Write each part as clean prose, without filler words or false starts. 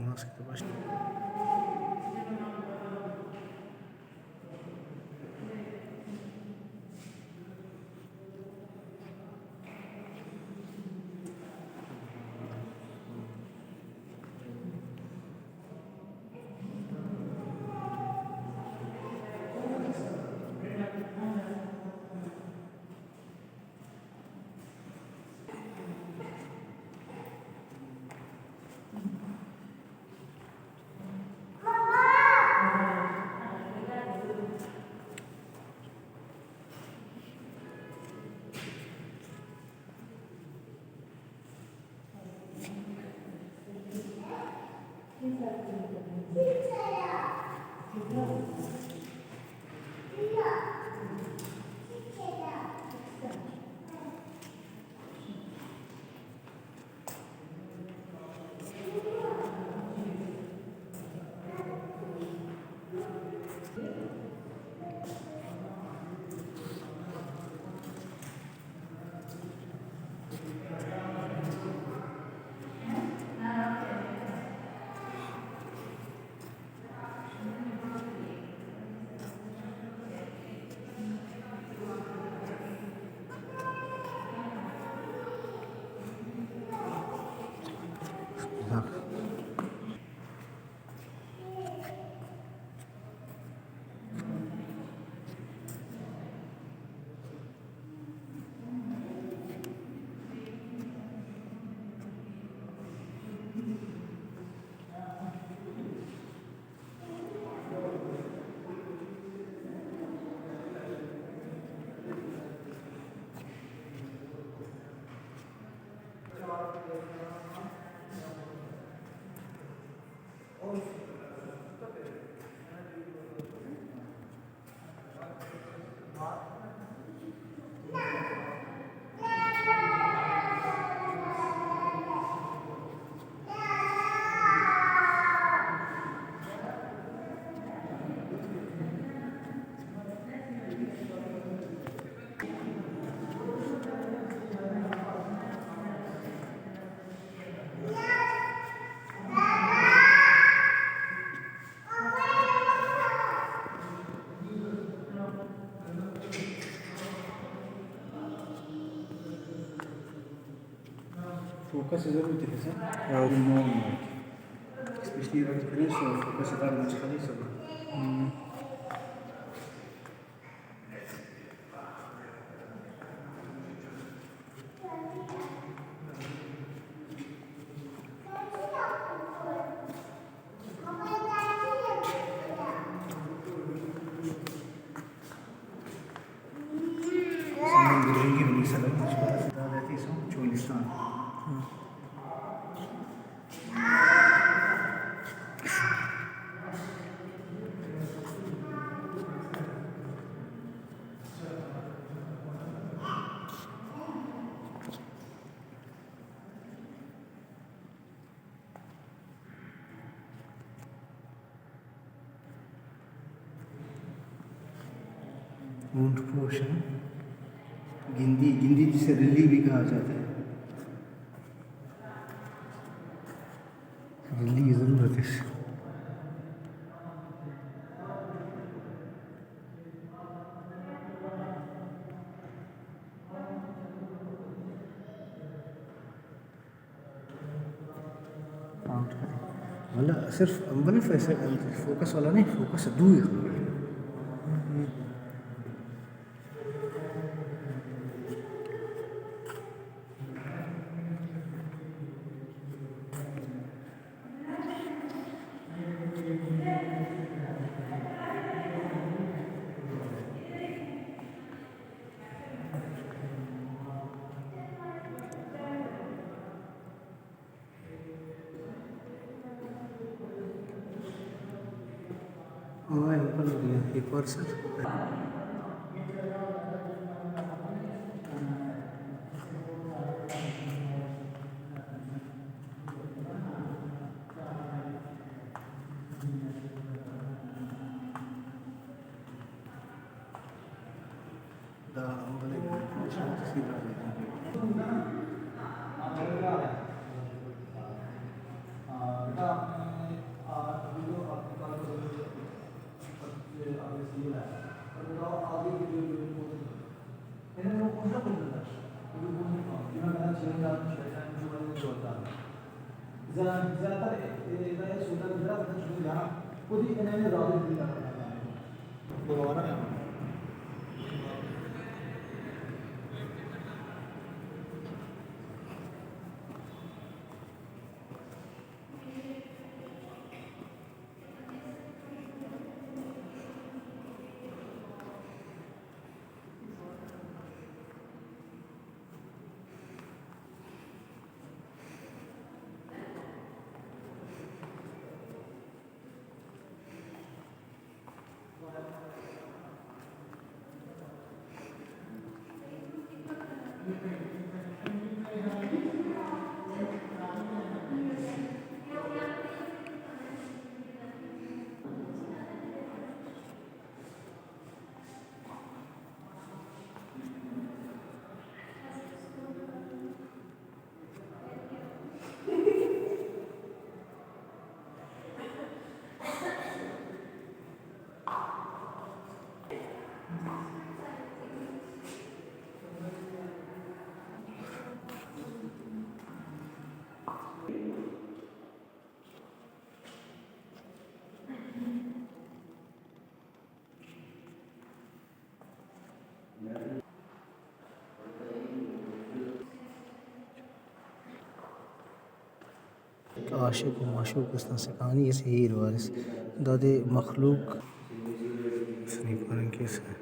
maskede başladı. Bak. Fokus ضروري تلفزيون أو النوم especially when it's finished so focus على المشغلة سوا سنين درجين من سلام مشغلة ذاتي سو چولستان ऊंट पोष है गिंदी गिंदी जिसे रिल्ली भी कहा जाता है रिल्ली की ज़रूरत है वला सिर्फ वला फैसे फोकस वाला नहीं फोकस दूर हाँ ऊपर लग गया एक और सर बेटा आशिक व माशूक से कहानी ऐसे हीर वारिस दादे मखलूक सनीपान केस है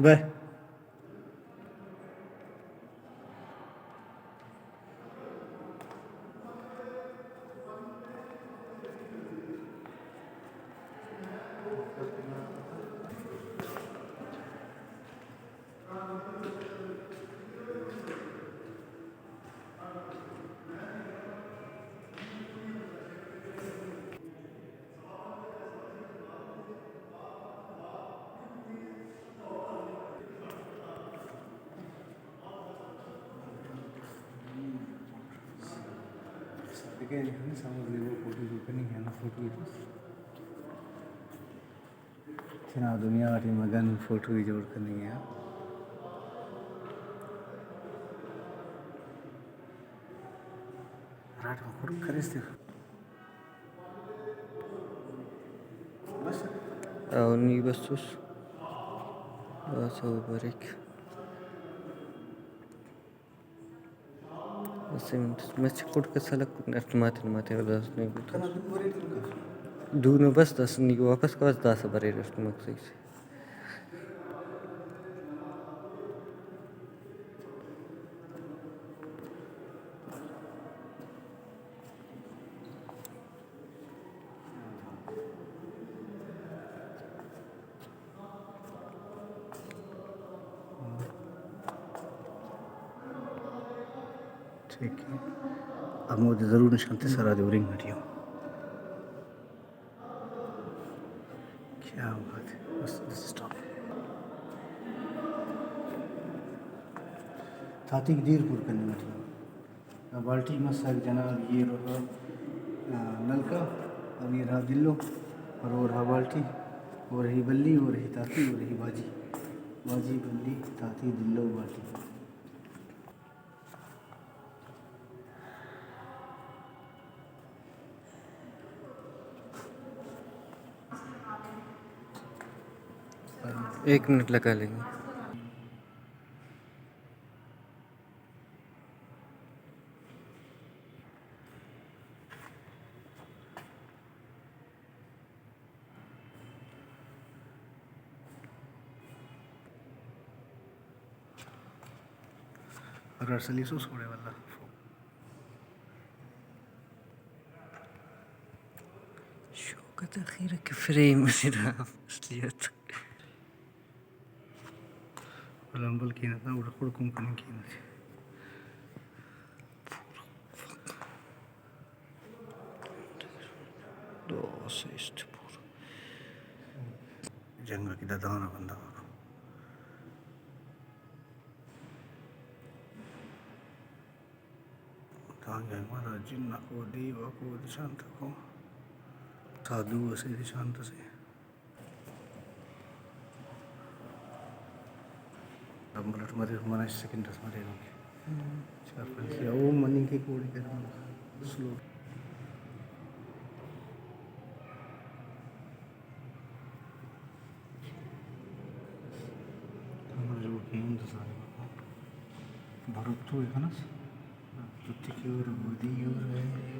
bye Again, some of the photos opening and photo चना दुनिया वाली मगन फोटो ही जोड़ करनी है रात में खुद खरीदते बस أوني بسوس وأسوي بريك بس كل كسلك نرتمات غداس نيجو دونه بس داس نيجو واپس كواس داس بري رفت مكسيس देखिए अब मुझे ज़रूर निशानते सारा जो रिंग हटियो क्या बात है बस स्टॉप थाती देर पूर करने हटियो बाल्टी मस जनाब ये रहा नलका और ये रहा दिल्लो और वो रहा बाल्टी वो रही बल्ली वो रही ताती वो रही बाजी बाजी बल्ली ताती दिल्लो बाल्टी एक मिनट लगा लेंगे। और असली सो सोड़े वाला शौकत अखीर के फ्रेम असलियत लंबल की ना था उड़ कंपनी की ना जंग की दादाना बंदा तांगे महाराज जिन्ना को देवा को शांत को साधु से शांत से अब बुलेट मरे मना सेकंड मरे चार पांच वो मनी के कोड़ी कर स्लो भरत तो है ना तुत्ती की ओर बुद्धि और है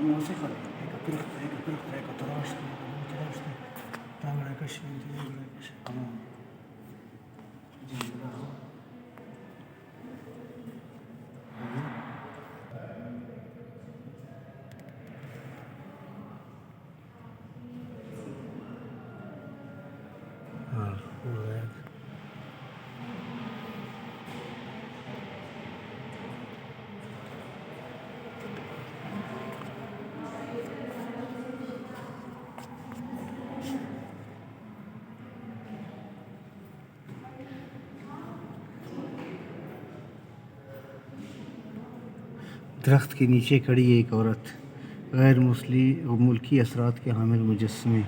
موسيقى هيك طراشت تعمل هيك شيء تمام दरख्त के नीचे खड़ी एक औरत गैर मुल्की असरात के हामिल मुजस्समे